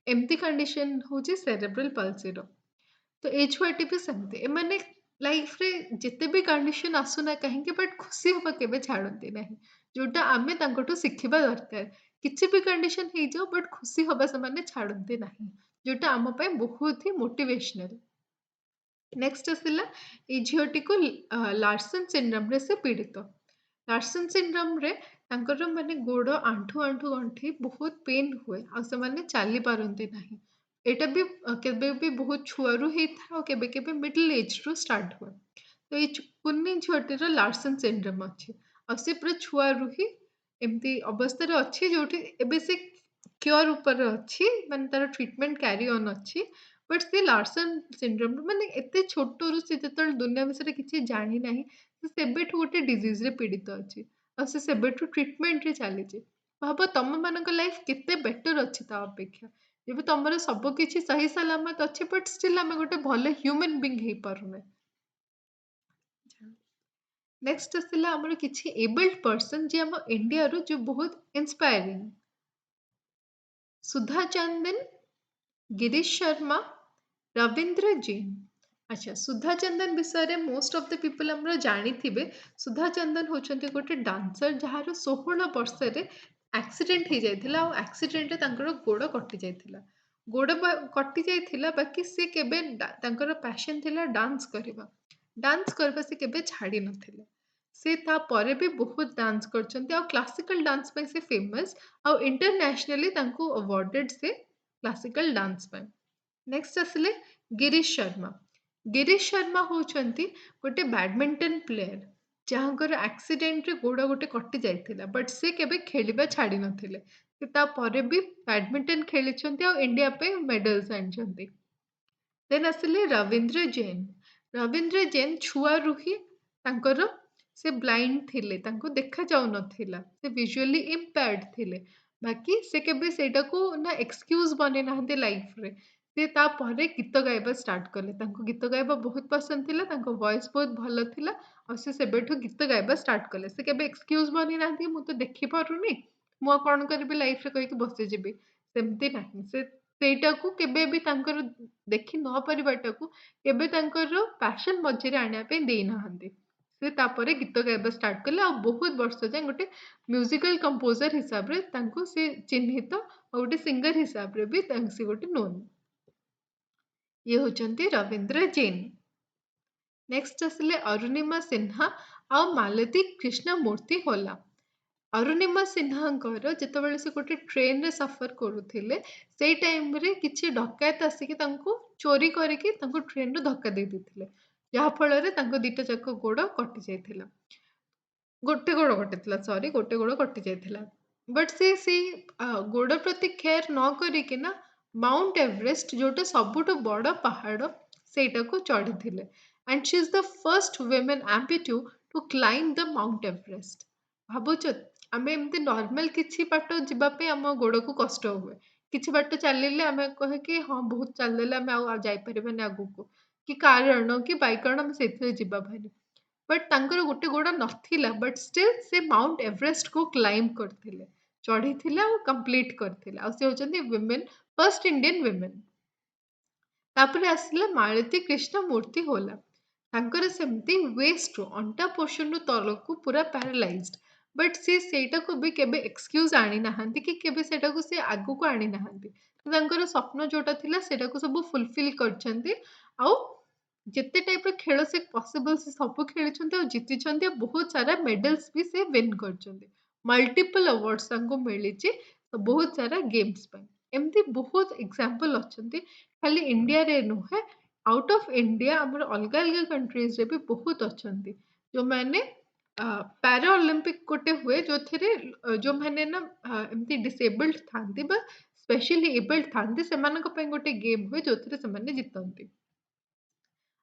ଏମିତି କଣ୍ଡିସନ ହେଉଛି ସେରେବ୍ରାଲ ପଲ୍ସିର ତ ଏଇ ଛୁଆଟି ବି ସେମିତି ଏମାନେ ଲାଇଫରେ ଯେତେ ବି କଣ୍ଡିସନ ଆସୁନା କାହିଁକି ବଟ୍ ଖୁସି ହବା କେବେ ଛାଡ଼ନ୍ତି ନାହିଁ ଯୋଉଟା ଆମେ ତାଙ୍କଠୁ ଶିଖିବା ଦରକାର କିଛି ବି କଣ୍ଡିସନ ହେଇଯାଉ ବଟ୍ ଖୁସି ହବା ସେମାନେ ଛାଡ଼ନ୍ତି ନାହିଁ ଯୋଉଟା ଆମ ପାଇଁ ବହୁତ ହି ମୋଟିଭେସନାଲ ନେକ୍ସଟ ଆସିଲା ଏଇ ଝିଅଟିକୁ ଲାର୍ସନ ସିଣ୍ଡ୍ରମରେ ସେ ପୀଡ଼ିତ ଲାର୍ସନ ସିଣ୍ଡ୍ରମରେ ତାଙ୍କର ମାନେ ଗୋଡ଼ ଆଣ୍ଠୁ ଆଣ୍ଠୁ ଗଣ୍ଠି ବହୁତ ପେନ୍ ହୁଏ ଆଉ ସେମାନେ ଚାଲି ପାରନ୍ତି ନାହିଁ ଏଇଟା ବି କେବେ ବି ବହୁତ ଛୁଆରୁ ହେଇଥାଏ ଆଉ କେବେ କେବେ ମିଡଲ ଏଜରୁ ଷ୍ଟାର୍ଟ ହୁଏ ତ ଏଇ କୁନି ଝିଅଟିର ଲାର୍ସନ ସିଣ୍ଡ୍ରମ ଅଛି ଆଉ ସେ ପୁରା ଛୁଆରୁ ହିଁ ଏମିତି ଅବସ୍ଥାରେ ଅଛି ଯୋଉଠି ଏବେ ସେ କ୍ୟୋର ଉପରେ ଅଛି ମାନେ ତାର ଟ୍ରିଟମେଣ୍ଟ କ୍ୟାରି ଅନ୍ ଅଛି ବଟ୍ ସେ ଲାର୍ସନ ସିଣ୍ଡ୍ରୋମ ମାନେ ଏତେ ଛୋଟରୁ ସେ ଯେତେବେଳେ ଦୁନିଆ ବିଷୟରେ କିଛି ଜାଣିନାହିଁ ସେ ସେବେଠୁ ଗୋଟେ ଡିଜିଜରେ ପୀଡ଼ିତ ଅଛି ଆଉ ସେ ସେବେଠୁ ଟ୍ରିଟମେଣ୍ଟରେ ଚାଲିଛି ଭାବ ତମମାନଙ୍କ ଲାଇଫ କେତେ ବେଟର ଅଛି ତା ଅପେକ୍ଷା ଯେବେ ତମର ସବୁ କିଛି ସହି ସଲାମତ ଅଛି ବଟ୍ ଷ୍ଟିଲ୍ ଆମେ ଗୋଟେ ଭଲ ହ୍ୟୁମାନ ବିଙ୍ଗ ହେଇପାରୁନେ ନେକ୍ସଟ ଆସିଲା ଆମର କିଛି ଏବଲ୍ଡ ପର୍ସନ ଯିଏ ଆମ ଇଣ୍ଡିଆରୁ ଯୋଉ ବହୁତ ଇନ୍ସପାୟାରିଂ ସୁଧା ଚନ୍ଦନ गिरीश शर्मा रविंद्र जैन अच्छा सुधा चंदन विषय मोस्ट ऑफ द पीपल हमरो जानिथिबे सुधा चंदन होचंती गोटे डांसर जहार 16 वर्षरे एक्सीडेंट हो जाइथिला और एक्सीडेंट रे तांकर गोड़ कटि जाइथिला गोड़ कटि जाइथिला बाकी से केबे तांकर पैशन थिला डांस करबा से केबे छाड़ी नथिले से ता परे भी बहुत डांस करचंती और क्लासिकल डांस पे से फेमस और इंटरनेशनली तांको अवार्डेड से क्लासिकल डांस पे नेक्स्ट आसिले गिरीश शर्मा गिरीश शर्मा होचंती गोटे बैडमिंटन प्लेयर जहाँकर एक्सीडेंट रे गोड़ गोटे कटि जाइथिला बट से केबे खेलिबा छाड़ी नथिले से ता परे भी बैडमिंटन खेलिछंती और इंडिया पे मेडल्स आनिछंती देन आसिले रविंद्र जैन छुआरू ही तांकर से ब्लाइंड थिले तांको देखा जाउ नथिला से विजुअली इम्पेयर्ड थिले बाकी से केबे सेटाको ना एक्सक्यूज बने नाहंते लाइफ रे से ता परे गीत गाइबा स्टार्ट कले तांको गीत गाइबा बहुत पसंद थिला तांको वॉइस बहुत भलो थिला और से सेबेठु गीत गाइबा स्टार्ट कले से केबे एक्सक्यूज बने नाहंती मु तो देखि पारुनी मु कोन करबी लाइफ रे कहि के बसि जिबी सेमती नाही से ସେଇଟାକୁ କେବେ ବି ତାଙ୍କର ଦେଖି ନ ପାରିବାଟାକୁ କେବେ ତାଙ୍କର ପ୍ୟାସନ ମଝିରେ ଆଣିବା ପାଇଁ ଦେଇନାହାନ୍ତି ସେ ତାପରେ ଗୀତ ଗାଇବା ଷ୍ଟାର୍ଟ କଲେ ଆଉ ବହୁତ ବର୍ଷ ଯାଏଁ ଗୋଟେ ମ୍ୟୁଜିକାଲ କମ୍ପୋଜର ହିସାବରେ ତାଙ୍କୁ ସେ ଚିହ୍ନିତ ଆଉ ଗୋଟେ ସିଙ୍ଗର ହିସାବରେ ବି ସେ ଗୋଟେ ନୋନ୍ ଇଏ ହଉଛନ୍ତି ରବୀନ୍ଦ୍ର ଜୈନ ନେକ୍ସଟ ଆସିଲେ ଅରୁଣିମା ସିହ୍ନା ଆଉ ମାଲତୀ କୃଷ୍ଣ ମୂର୍ତ୍ତି होला ଅରୁଣିମା ସିହ୍ନାଙ୍କର ଯେତେବେଳେ ସେ ଗୋଟେ ଟ୍ରେନରେ ସଫର କରୁଥିଲେ ସେଇ ଟାଇମରେ କିଛି ଡକାୟତ ଆସିକି ତାଙ୍କୁ ଚୋରି କରିକି ତାଙ୍କୁ ଟ୍ରେନରୁ ଧକ୍କା ଦେଇ ଦେଇଥିଲେ ଯାହା ଫଳରେ ତାଙ୍କ ଦିଟା ଯାକ ଗୋଡ଼ କଟି ଯାଇଥିଲା ଗୋଟେ ଗୋଡ଼ କଟିଥିଲା ସରି ଗୋଟେ ଗୋଡ଼ କଟି ଯାଇଥିଲା ବଟ୍ ସେଇ ଗୋଡ଼ ପ୍ରତି କେୟାର ନ କରିକିନା ମାଉଣ୍ଟ ଏଭରେଷ୍ଟ ଯୋଉଟା ସବୁଠୁ ବଡ଼ ପାହାଡ଼ ସେଇଟାକୁ ଚଢ଼ିଥିଲେ and she is the first women amputee to climb the mount Everest ଭାବୁଛ ଆମେ ଏମିତି ନର୍ମାଲ କିଛି ବାଟ ଯିବା ପାଇଁ ଆମ ଗୋଡ଼କୁ କଷ୍ଟ ହୁଏ କିଛି ବାଟ ଚାଲିଲେ ଆମେ କହେ କି ହଁ ବହୁତ ଚାଲିଦେଲେ ଆମେ ଆଉ ଯାଇପାରିବାନି ଆଗକୁ କି କାର ଆଣ କି ବାଇକ୍ ଆଣ ଆମେ ସେଇଥିରେ ଯିବା ଭାରି ବଟ୍ ତାଙ୍କର ଗୋଟେ ଗୋଡ଼ ନଥିଲା ବଟ୍ ଷ୍ଟିଲ୍ ସେ ମାଉଣ୍ଟ ଏଭରେଷ୍ଟକୁ କ୍ଲାଇମ୍ବ କରିଥିଲେ ଚଢ଼ିଥିଲେ ଆଉ କମ୍ପ୍ଲିଟ୍ କରିଥିଲେ ଆଉ ସେ ହେଉଛନ୍ତି ୱିମେନ୍ ଫର୍ଷ୍ଟ ଇଣ୍ଡିଆନ୍ ୱିମେନ୍ ତାପରେ ଆସିଲା ମାଳତୀ କୃଷ୍ଣ ମୂର୍ତ୍ତି होला ତାଙ୍କର ସେମିତି ୱେଷ୍ଟରୁ ଅଣ୍ଟା ପୋର୍ସନରୁ ତଳକୁ ପୁରା ପ୍ୟାରାଲାଇଜ୍ଡ बट सी ସେଇଟାକୁ ବି କେବେ ଏକ୍ସକ୍ୟୁଜ ଆଣିନାହାନ୍ତି କି କେବେ ସେଇଟାକୁ ସେ ଆଗକୁ ଆଣିନାହାନ୍ତି। ତାଙ୍କର ସ୍ୱପ୍ନ ଯୋଉଟା ଥିଲା ସେଇଟାକୁ ସବୁ ଫୁଲଫିଲ୍ କରିଛନ୍ତି। ଆଉ ଯେତେ ଟାଇପ୍ର ଖେଳ ସେ ପସିବଲ୍ ସେ ସବୁ ଖେଳିଛନ୍ତି ଆଉ ଜିତିଛନ୍ତି। ଆଉ ବହୁତ ସାରା ମେଡାଲ୍ସ ବି ସେ ୱିନ୍ କରିଛନ୍ତି। ମଲ୍ଟିପଲ୍ ଆୱାର୍ଡସ୍ ତାଙ୍କୁ ମିଳିଛି ବହୁତ ସାରା ଗେମ୍ସ ପାଇଁ। ଏମିତି ବହୁତ ଏକ୍ସାମ୍ପଲ୍ ଅଛନ୍ତି। ଖାଲି ଇଣ୍ଡିଆରେ ନୁହେଁ, ଆଉଟ୍ ଅଫ୍ ଇଣ୍ଡିଆ ଆମର ଅଲଗା ଅଲଗା କଣ୍ଟ୍ରିଜରେ ବି ବହୁତ ଅଛନ୍ତି ଯୋଉମାନେ ପାରା ଅଲିମ୍ପିକ ଗୋଟେ ହୁଏ ଯୋଉଥିରେ ଯୋଉମାନେ ନା ଏମିତି ଡିସେବଲ୍ଡ ଥାନ୍ତି ବା ସ୍ପେଶାଲି ଏବଲ୍ଡ ଥାନ୍ତି ସେମାନଙ୍କ ପାଇଁ ଗୋଟେ ଗେମ୍ ହୁଏ ଯୋଉଥିରେ ସେମାନେ ଜିତନ୍ତି।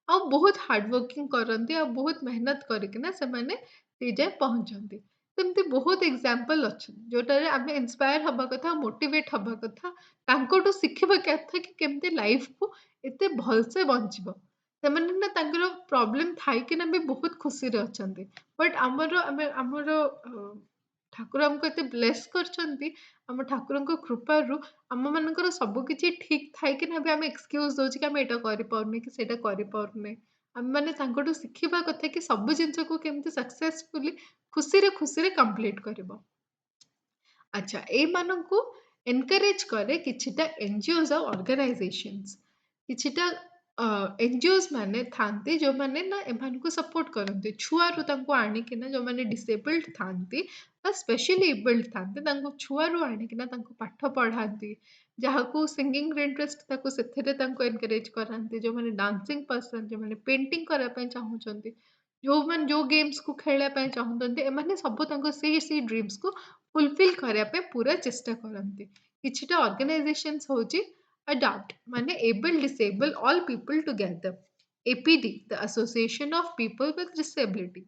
ଆଉ ବହୁତ ହାର୍ଡ ୱାର୍କିଂ କରନ୍ତି ଆଉ ବହୁତ ମେହନତ କରିକିନା ସେମାନେ ସେଇ ଯାଏ ପହଞ୍ଚନ୍ତି। ସେମିତି ବହୁତ ଏକ୍ସାମ୍ପଲ୍ ଅଛନ୍ତି ଯୋଉଟାରେ ଆମେ ଇନ୍ସପାୟାର ହବା କଥା, ମୋଟିଭେଟ୍ ହବା କଥା, ତାଙ୍କଠୁ ଶିଖିବା କଥା କି କେମିତି ଲାଇଫକୁ ଏତେ ଭଲସେ ବଞ୍ଚିବ। ସେମାନେ ନା ତାଙ୍କର ପ୍ରୋବ୍ଲେମ ଥାଇକିନା ବି ବହୁତ ଖୁସିରେ ଅଛନ୍ତି। ବଟ୍ ଆମର ଠାକୁର ଆମକୁ ଏତେ ବ୍ଲେସ୍ କରିଛନ୍ତି, ଆମ ଠାକୁରଙ୍କ କୃପାରୁ ଆମମାନଙ୍କର ସବୁକିଛି ଠିକ୍ ଥାଇକିନା ବି ଆମେ ଏକ୍ସକ୍ୟୁଜ୍ ଦଉଛୁ କି ଆମେ ଏଇଟା କରିପାରୁନି କି ସେଇଟା କରିପାରୁନେ। ଆମେମାନେ ତାଙ୍କଠୁ ଶିଖିବା କଥା କି ସବୁ ଜିନିଷକୁ କେମିତି ସକ୍ସେସଫୁଲି ଖୁସିରେ ଖୁସିରେ କମ୍ପ୍ଲିଟ୍ କରିବ। ଆଚ୍ଛା, ଏଇମାନଙ୍କୁ ଏନକରେଜ୍ କରେ କିଛିଟା ଏନଜିଓସ୍ ଆଉ ଅର୍ଗାନାଇଜେସନ୍ସ। କିଛିଟା ଏନଜିଓସ୍ ମାନେ ଥାନ୍ତି ଯୋଉମାନେ ନା ଏମାନଙ୍କୁ ସପୋର୍ଟ କରନ୍ତି। ଛୁଆରୁ ତାଙ୍କୁ ଆଣିକିନା ଯୋଉମାନେ ଡିସେବଲ୍ଡ ଥାନ୍ତି ବା ସ୍ପେଶାଲି ଏବଲ୍ଡ ଥାନ୍ତି ତାଙ୍କୁ ଛୁଆରୁ ଆଣିକିନା ତାଙ୍କୁ ପାଠ ପଢ଼ାନ୍ତି। ଯାହାକୁ ସିଙ୍ଗିଂରେ ଇଣ୍ଟରେଷ୍ଟ ତାକୁ ସେଥିରେ ତାଙ୍କୁ ଏନକରେଜ୍ କରାନ୍ତି। ଯୋଉମାନେ ଡାନ୍ସିଂ ପସନ୍ଦ, ଯୋଉମାନେ ପେଣ୍ଟିଂ କରିବା ପାଇଁ ଚାହୁଁଛନ୍ତି, ଯୋଉମାନେ ଯୋଉ ଗେମ୍ସକୁ ଖେଳିବା ପାଇଁ ଚାହୁଁଛନ୍ତି, ଏମାନେ ସବୁ ତାଙ୍କ ସେଇ ଡ୍ରିମ୍ସକୁ ଫୁଲଫିଲ୍ କରିବା ପାଇଁ ପୁରା ଚେଷ୍ଟା କରନ୍ତି। କିଛିଟା ଅର୍ଗାନାଇଜେସନ୍ସ ହଉଛି ADAPT ମାନେ Able Disable All People Together, APD the Association of People with Disability,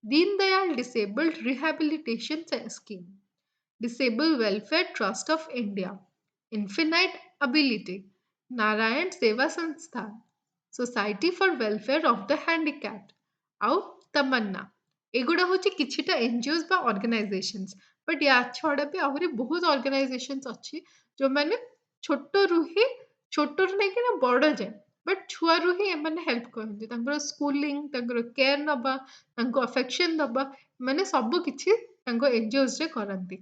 Deen Dayal Disabled Rehabilitation Scheme, Disabled Welfare Trust of India, Infinite Ability, Narayan Seva Sansthan, Society for Welfare of the Handicapped, ଆଉ ତମନ୍ନା। ଏଗୁଡ଼ା ହେଉଛି କିଛିଟା ଏନଜିଓସ୍ ବା organisations. But ୟା ଛଡ଼ା ବି ଆହୁରି ବହୁତ organisations ଅଛି ଯୋଉମାନେ ଛୋଟରୁ ନେଇକିନା ବଡ଼ ଯାଏଁ ବଟ୍ ଛୁଆରୁ ହିଁ ଏମାନେ ହେଲ୍ପ କରନ୍ତି। ତାଙ୍କର ସ୍କୁଲିଂ, ତାଙ୍କର କେୟାର ନେବା, ତାଙ୍କୁ ଆଫେକ୍ସନ୍ ଦେବା, ମାନେ ସବୁ କିଛି ତାଙ୍କ ଏନଜିଓସ୍ରେ କରନ୍ତି।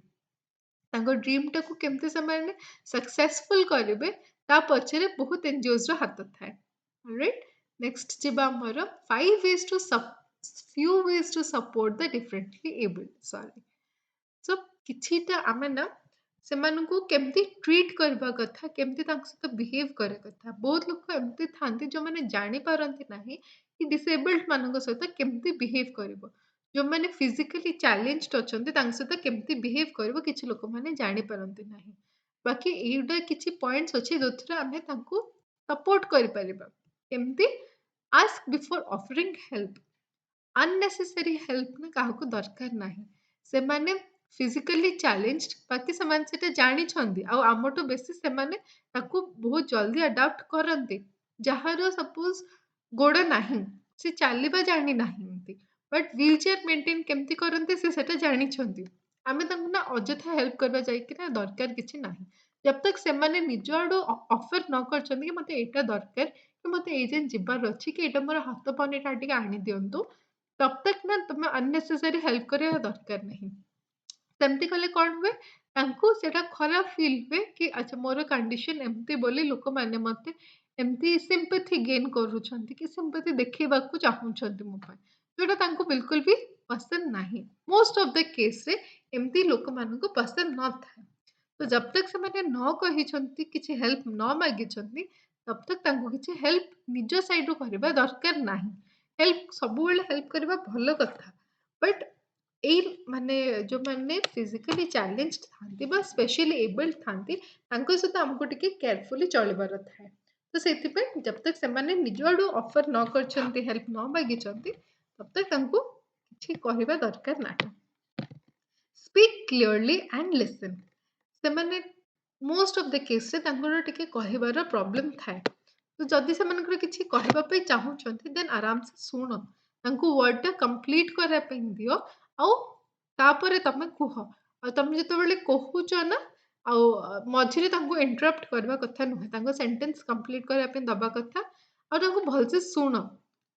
ତାଙ୍କ ଡ୍ରିମ୍ଟାକୁ କେମିତି ସେମାନେ ସକ୍ସେସଫୁଲ୍ କରିବେ ତା ପଛରେ ବହୁତ ଏନଜିଓସ୍ର ହାତ ଥାଏ। ରାଇଟ୍, ନେକ୍ସଟ ଯିବା ଆମର few ways to support the differently abled. So କିଛିଟା ଆମେ ନା ସେମାନଙ୍କୁ କେମିତି ଟ୍ରିଟ୍ କରିବା କଥା, କେମିତି ତାଙ୍କ ସହିତ ବିହେଭ୍ କରିବା କଥା। ବହୁତ ଲୋକ ଏମିତି ଥାନ୍ତି ଯୋଉମାନେ ଜାଣିପାରନ୍ତି ନାହିଁ କି ଡିସେବଲ୍ଡ ମାନଙ୍କ ସହିତ କେମିତି ବିହେଭ୍ କରିବ। ଯୋଉମାନେ ଫିଜିକାଲି ଚ୍ୟାଲେଞ୍ଜଡ ଅଛନ୍ତି ତାଙ୍କ ସହିତ କେମିତି ବିହେଭ୍ କରିବ କିଛି ଲୋକମାନେ ଜାଣିପାରନ୍ତି ନାହିଁ। ବାକି ଏଇଟା କିଛି ପଏଣ୍ଟସ୍ ଅଛି ଯୋଉଥିରେ ଆମେ ତାଙ୍କୁ ସପୋର୍ଟ କରିପାରିବା। କେମିତି? Ask before offering help. Unnecessary help ନା କାହାକୁ ଦରକାର ନାହିଁ। ସେମାନେ ଫିଜିକାଲି ଚ୍ୟାଲେଞ୍ଜଡ, ବାକି ସେମାନେ ସେଟା ଜାଣିଛନ୍ତି ଆଉ ଆମଠୁ ବେଶୀ ସେମାନେ ତାକୁ ବହୁତ ଜଲ୍ଦି ଆଡାପ୍ଟ କରନ୍ତି। ଯାହାର ସପୋଜ ଗୋଡ଼ ନାହିଁ, ସେ ଚାଲିବା ଜାଣିନାହାନ୍ତି, ବଟ୍ ହ୍ୱିଲ୍ ଚେୟାର ମେଣ୍ଟେନ୍ କେମିତି କରନ୍ତି ସେ ସେଟା ଜାଣିଛନ୍ତି। ଆମେ ତାଙ୍କୁ ନା ଅଯଥା ହେଲ୍ପ କରିବା ଯାଇକିନା ଦରକାର କିଛି ନାହିଁ। ଜବ୍ ତକ୍ ସେମାନେ ନିଜ ଆଡ଼ୁ ଅଫର ନ କରିଛନ୍ତି କି ମୋତେ ଏଇଟା ଦରକାର କି ମୋତେ ଏଇ ଯାଏଁ ଯିବାର ଅଛି କି ଏଇଟା ମୋର ହାତ ପାଉନି ଏଇଟା ଟିକେ ଆଣିଦିଅନ୍ତୁ, ତବ୍ ତକ୍ ନା ତୁମେ ଅନନେସେସାରୀ ହେଲ୍ପ କରିବା ଦରକାର ନାହିଁ। ସେମିତି କଲେ କ'ଣ ହୁଏ, ତାଙ୍କୁ ସେଇଟା ଖରାପ ଫିଲ୍ ହୁଏ କି ଆଚ୍ଛା ମୋର କଣ୍ଡିସନ ଏମିତି ବୋଲି ଲୋକମାନେ ମୋତେ ଏମିତି ସିମ୍ପାଥି ଗେନ୍ କରୁଛନ୍ତି କି ସିମ୍ପାଥି ଦେଖେଇବାକୁ ଚାହୁଁଛନ୍ତି ମୋ ପାଇଁ, ଯୋଉଟା ତାଙ୍କୁ ବିଲକୁଲ ବି ପସନ୍ଦ ନାହିଁ। ମୋଷ୍ଟ ଅଫ୍ ଦ କେସ୍‌ରେ ଏମିତି ଲୋକମାନଙ୍କୁ ପସନ୍ଦ ନଥାଏ। ତ ଜବ୍ ତକ୍ ସେମାନେ ନ କହିଛନ୍ତି, କିଛି ହେଲ୍ପ ନ ମାଗିଛନ୍ତି, ତବ୍ ତକ୍ ତାଙ୍କୁ କିଛି ହେଲ୍ପ ନିଜ ସାଇଡ୍‌ରୁ କରିବା ଦରକାର ନାହିଁ। ହେଲ୍ପ ସବୁବେଳେ ହେଲ୍ପ କରିବା ଭଲ କଥା, ବଟ୍ ଏଇ ମାନେ ଯୋଉମାନେ ଫିଜିକାଲି ଚ୍ୟାଲେଞ୍ଜଡ ଥାନ୍ତି ବା ସ୍ପେଶାଲି ଏବଲ୍ଡ ଥାନ୍ତି ତାଙ୍କ ସହିତ ଆମକୁ ଟିକେ କେୟାରଫୁଲି ଚଳିବାର ଥାଏ। ତ ସେଥିପାଇଁ ଜବ୍ ତକ୍ ସେମାନେ ନିଜ ଆଡ଼ୁ ଅଫର ନ କରିଛନ୍ତି, ହେଲ୍ପ ନ ମାଗିଛନ୍ତି, ତବ୍ ତକ୍ ତାଙ୍କୁ କିଛି କହିବା ଦରକାର ନାହିଁ। Speak clearly and listen. ସେମାନେ ମୋଷ୍ଟ ଅଫ୍ ଦ କେସ୍‌ରେ ତାଙ୍କର ଟିକେ କହିବାର ପ୍ରୋବ୍ଲେମ୍ ଥାଏ। ତ ଯଦି ସେମାନଙ୍କର କିଛି କହିବା ପାଇଁ ଚାହୁଁଛନ୍ତି ଦେନ୍ ଆରାମସେ ଶୁଣ, ତାଙ୍କୁ ୱାର୍ଡ଼ଟା କମ୍ପ୍ଲିଟ୍ କରିବା ପାଇଁ ଦିଅ, ଆଉ ତାପରେ ତମେ କୁହ। ଆଉ ତମେ ଯେତେବେଳେ କହୁଛ ନା, ଆଉ ମଝିରେ ତାଙ୍କୁ ଇଣ୍ଟରପ୍ଟ କରିବା କଥା ନୁହେଁ। ତାଙ୍କ ସେଣ୍ଟେନ୍ସ କମ୍ପ୍ଲିଟ୍ କରିବା ପାଇଁ ଦବା କଥା, ଆଉ ତାଙ୍କୁ ଭଲସେ ଶୁଣ।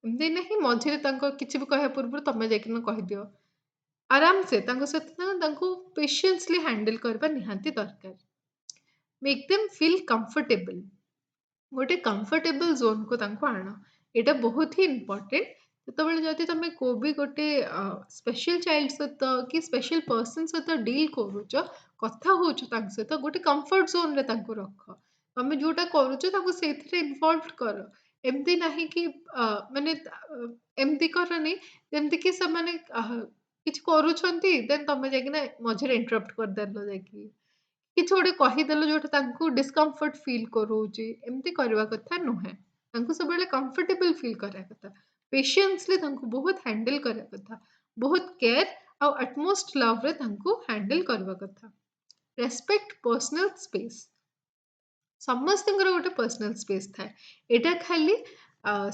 ଏମିତି ନାହିଁ ମଝିରେ ତାଙ୍କ କିଛି ବି କହିବା ପୂର୍ବରୁ ତମେ ଯାଇକିନା କହିଦିଅ। आराम से पेशेंसली हैंडल करवा निहांती दरकार। Make them feel comfortable. गोटे कंफर्टेबल जोन को तांको आण। एटा बहुत ही इम्पोर्टेंट। जेतेबेले जदि तमे को भी गोटे स्पेशल चाइल्ड सहित कि स्पेशल पर्सन सहित डील करूच, कथा होच तांक सहित गोटे कंफर्ट जोन रे तांको रख। तमे जोटा करूच तांको सेथिरे इन्वॉल्व कर। एमती नाही कि माने एमती करनी जेमती कि समाने किछ करूछंती देन तमे जाकिना मझरे इंटरप्ट कर देलो जाकी। କିଛି ଗୋଟେ କହିଦେଲ ଯୋଉଟା ତାଙ୍କୁ ଡିସ୍କମ୍ଫର୍ଟ ଫିଲ୍ କରଉଛି ଏମିତି କରିବା କଥା ନୁହେଁ। ତାଙ୍କୁ ସବୁବେଳେ କମ୍ଫର୍ଟେବଲ ଫିଲ୍ କରିବା କଥା। ପେସେନ୍ସଲି ତାଙ୍କୁ ବହୁତ ହ୍ୟାଣ୍ଡେଲ କରିବା କଥା। ବହୁତ କେୟାର ଆଉ ଆଟମୋଷ୍ଟ ଲଭରେ ତାଙ୍କୁ ହ୍ୟାଣ୍ଡେଲ କରିବା କଥା। Respect personal space. ସମସ୍ତଙ୍କର ଗୋଟେ ପର୍ସନାଲ ସ୍ପେସ୍ ଥାଏ। ଏଇଟା ଖାଲି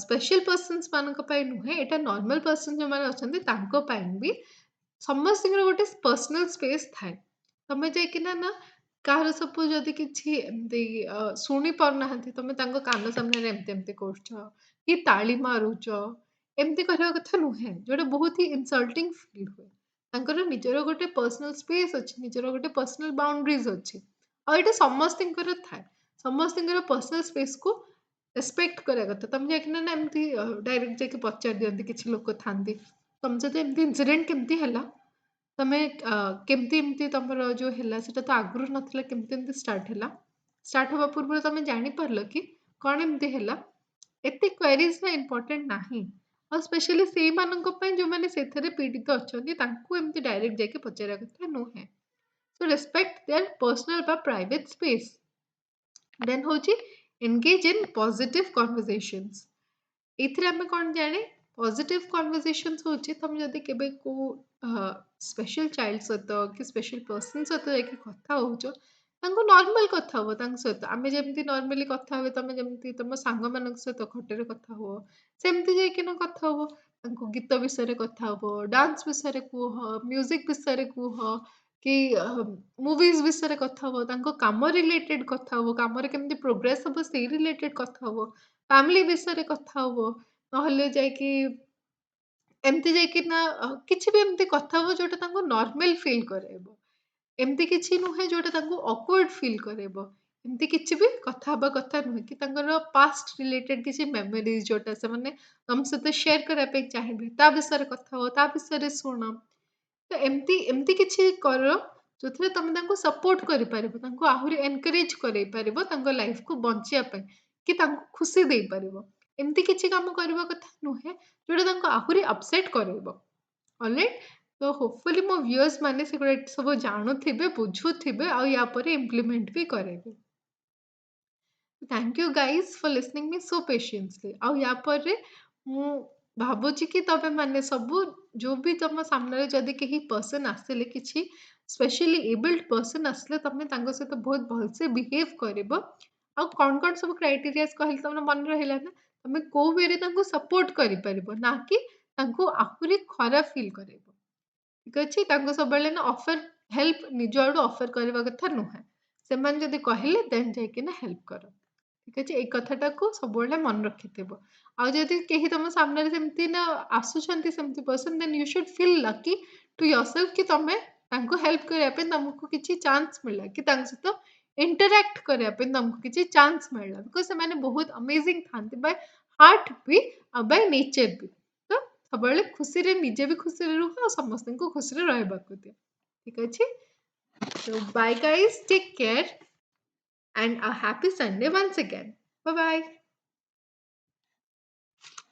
ସ୍ପେଶାଲ ପର୍ସନ୍ସ ମାନଙ୍କ ପାଇଁ ନୁହେଁ, ଏଇଟା ନର୍ମାଲ ପର୍ସନ ଯୋଉମାନେ ଅଛନ୍ତି ତାଙ୍କ ପାଇଁ ବି ସମସ୍ତଙ୍କର ଗୋଟେ ପର୍ସନାଲ ସ୍ପେସ୍ ଥାଏ। ତମେ ଯାଇକିନା ନା କାହାର ସପୋଜ ଯଦି କିଛି ଏମିତି ଶୁଣି ପାରୁନାହାନ୍ତି, ତମେ ତାଙ୍କ କାନ ସାମ୍ନାରେ ଏମିତି ଏମିତି କରୁଛ କି ତାଳି ମାରୁଛ, ଏମିତି କରିବା କଥା ନୁହେଁ, ଯୋଉଟା ବହୁତ ହି ଇନସଲ୍ଟିଂ ଫିଲ୍ ହୁଏ। ତାଙ୍କର ନିଜର ଗୋଟେ ପର୍ସନାଲ ସ୍ପେସ୍ ଅଛି, ନିଜର ଗୋଟେ ପର୍ସନାଲ ବାଉଣ୍ଡରିଜ ଅଛି। ଆଉ ଏଇଟା ସମସ୍ତଙ୍କର ଥାଏ। ସମସ୍ତଙ୍କର ପର୍ସନାଲ ସ୍ପେସକୁ ରେସ୍ପେକ୍ଟ କରିବା କଥା। ତମେ ଯାଇକିନା ନା ଏମିତି ଡାଇରେକ୍ଟ ଯାଇକି ପଚାରି ଦିଅନ୍ତି କିଛି ଲୋକ ଥାନ୍ତି। ତମ ସହିତ ଏମିତି ଇନସିଡେଣ୍ଟ କେମିତି ହେଲା? ତମେ କେମିତି ଏମିତି ତମର ଯୋଉ ହେଲା ସେଟା ତ ଆଗରୁ ନଥିଲା, କେମିତି ଏମିତି ଷ୍ଟାର୍ଟ ହେଲା? ଷ୍ଟାର୍ଟ ହବା ପୂର୍ବରୁ ତମେ ଜାଣିପାରିଲ କି କଣ ଏମିତି ହେଲା? ଏତେ କ୍ୱେରିଜ୍ ନା ଇମ୍ପୋର୍ଟାଣ୍ଟ ନାହିଁ। ଆଉ ସ୍ପେଶାଲି ସେଇମାନଙ୍କ ପାଇଁ ଯୋଉମାନେ ସେଥିରେ ପୀଡ଼ିତ ଅଛନ୍ତି, ତାଙ୍କୁ ଏମିତି ଡାଇରେକ୍ଟ ଯାଇକି ପଚାରିବା କଥା ନୁହେଁ। ସୋ ରେସ୍ପେକ୍ଟ ଦେୟାର ପର୍ସନାଲ ବା ପ୍ରାଇଭେଟ ସ୍ପେସ୍। ଦେନ୍ ହେଉଛି ଏନଗେଜ ଇନ୍ ପଜିଟିଭ କନଭରଜେସନ୍ସ। ଏଇଥିରେ ଆମେ କ'ଣ ଜାଣେ? ପଜିଟିଭ କନଭରଜେସନ୍ସ ହେଉଛି ତମେ ଯଦି କେବେ କେଉଁ ସ୍ପେଶାଲ ଚାଇଲ୍ଡ ସହିତ କି ସ୍ପେଶାଲ ପର୍ସନ ସହିତ ଯାଇକି କଥା ହେଉଛ, ତାଙ୍କୁ ନର୍ମାଲ କଥା ହୁଅ ତାଙ୍କ ସହିତ। ଆମେ ଯେମିତି ନର୍ମାଲି କଥା ହୁଏ, ତମେ ଯେମିତି ତମ ସାଙ୍ଗମାନଙ୍କ ସହିତ ଖଟରେ କଥା ହୁଅ, ସେମିତି ଯାଇକିନା କଥା ହୁଅ। ତାଙ୍କୁ ଗୀତ ବିଷୟରେ କଥା ହୁଅ, ଡାନ୍ସ ବିଷୟରେ କୁହ, ମ୍ୟୁଜିକ୍ ବିଷୟରେ କୁହ, କି ମୁଭିଜ୍ ବିଷୟରେ କଥା ହୁଅ, ତାଙ୍କ କାମ ରିଲେଟେଡ୍ କଥା ହୁଅ, କାମରେ କେମିତି ପ୍ରୋଗ୍ରେସ୍ ହବ ସେଇ ରିଲେଟେଡ୍ କଥା ହୁଅ, ଫ୍ୟାମିଲି ବିଷୟରେ କଥା ହୁଅ। ନହେଲେ ଯାଇକି ଏମିତି ଯାଇକିନା କିଛି ବି ଏମିତି କଥା ହୁଅ ଯୋଉଟା ତାଙ୍କୁ ନର୍ମାଲ ଫିଲ୍ କରାଇବ। ଏମିତି କିଛି ନୁହେଁ ଯୋଉଟା ତାଙ୍କୁ ଅକ୍ୱାର୍ଡ ଫିଲ୍ କରାଇବ। ଏମିତି କିଛି ବି କଥା ହବା କଥା ନୁହେଁ କି ତାଙ୍କର ପାଷ୍ଟ ରିଲେଟେଡ୍ କିଛି ମେମୋରିଜ୍ ଯୋଉଟା ସେମାନେ ତମ ସହିତ ସେୟାର କରିବା ପାଇଁ ଚାହିଁବେ, ତା ବିଷୟରେ କଥା ହୁଅ, ତା ବିଷୟରେ ଶୁଣ। ତ ଏମିତି ଏମିତି କିଛି କର ଯୋଉଥିରେ ତମେ ତାଙ୍କୁ ସପୋର୍ଟ କରିପାରିବ, ତାଙ୍କୁ ଆହୁରି ଏନକରେଜ କରେଇ ପାରିବ ତାଙ୍କ ଲାଇଫକୁ ବଞ୍ଚିବା ପାଇଁ, କି ତାଙ୍କୁ ଖୁସି ଦେଇପାରିବ। ଏମିତି କିଛି କାମ କରିବା କଥା ନୁହେଁ ଯୋଉଟା ତାଙ୍କୁ ଆହୁରି ଅପସେଟ୍ କରେଇବ। ଅଲରାଇଟ୍? ତ ହୋପଫୁଲି ମୋ ଭିଉୟର୍ସ ମାନେ ସେଗୁଡ଼ା ସବୁ ଜାଣୁଥିବେ, ବୁଝୁଥିବେ ଆଉ ୟା ପରେ ଇମ୍ପ୍ଲିମେଣ୍ଟ ବି କରିବେ। Thank you guys for listening me so patiently. ଆଉ ୟା ପରେ ମୁଁ ଭାବୁଛି କି ତମେ ମାନେ ସବୁ ଯୋଉ ବି ତମ ସାମ୍ନାରେ ଯଦି କେହି ପର୍ସନ ଆସିଲେ, କିଛି ସ୍ପେଶାଲି ଏବଲ୍ଡ ପର୍ସନ ଆସିଲେ, ତମେ ତାଙ୍କ ସହିତ ବହୁତ ଭଲସେ ବିହେଭ୍ କରିବ। ଆଉ କ'ଣ ସବୁ କ୍ରାଇଟେରିଆସ୍ କହିଲି ତମର ମନେ ରହିଲା ନା? ତମେ କୋଉ ୱେରେ ତାଙ୍କୁ ସପୋର୍ଟ କରିପାରିବ, ନା କି ତାଙ୍କୁ ଆହୁରି ଖରାପ ଫିଲ୍ କରାଇବ। ଠିକ୍ ଅଛି? ତାଙ୍କୁ ସବୁବେଳେ ନା ହେଲ୍ପ ନିଜ ଆଡୁ ଅଫର କରିବା କଥା ନୁହେଁ। ସେମାନେ ଯଦି କହିଲେ ଦେନ୍ ଯାଇକିନା ହେଲ୍ପ କର। ଠିକ୍ ଅଛି? ଏଇ କଥାଟାକୁ ସବୁବେଳେ ମନେ ରଖିଥିବ। ଆଉ ଯଦି କେହି ତମ ସାମ୍ନାରେ ସେମିତି ନା ଆସୁଛନ୍ତି ସେମିତି person, then you should feel lucky to yourself କି ତମେ ତାଙ୍କୁ ହେଲ୍ପ କରିବା ପାଇଁ ତମକୁ କିଛି ଚାନ୍ସ ମିଳିଲା, କି ତାଙ୍କ ସହିତ ଇଣ୍ଟରାକ୍ଟ କରିବା ପାଇଁ ତମକୁ କିଛି ଚାନ୍ସ ମିଳିଲା। ବିକଜ ସେମାନେ ବହୁତ ଅମେଜିଂ ଥାନ୍ତି ବାଇ ହାର୍ଟ ବି ଆଉ ବାଇ ନେଚର ବି। ତ ସବୁବେଳେ ଖୁସିରେ ନିଜେ ବି ଖୁସିରେ ରୁହ ଆଉ ସମସ୍ତଙ୍କୁ ଖୁସିରେ ରହିବାକୁ ଦିଅ। ଠିକ୍ ଅଛି? So bye guys, take care and a happy Sunday once again. Bye bye.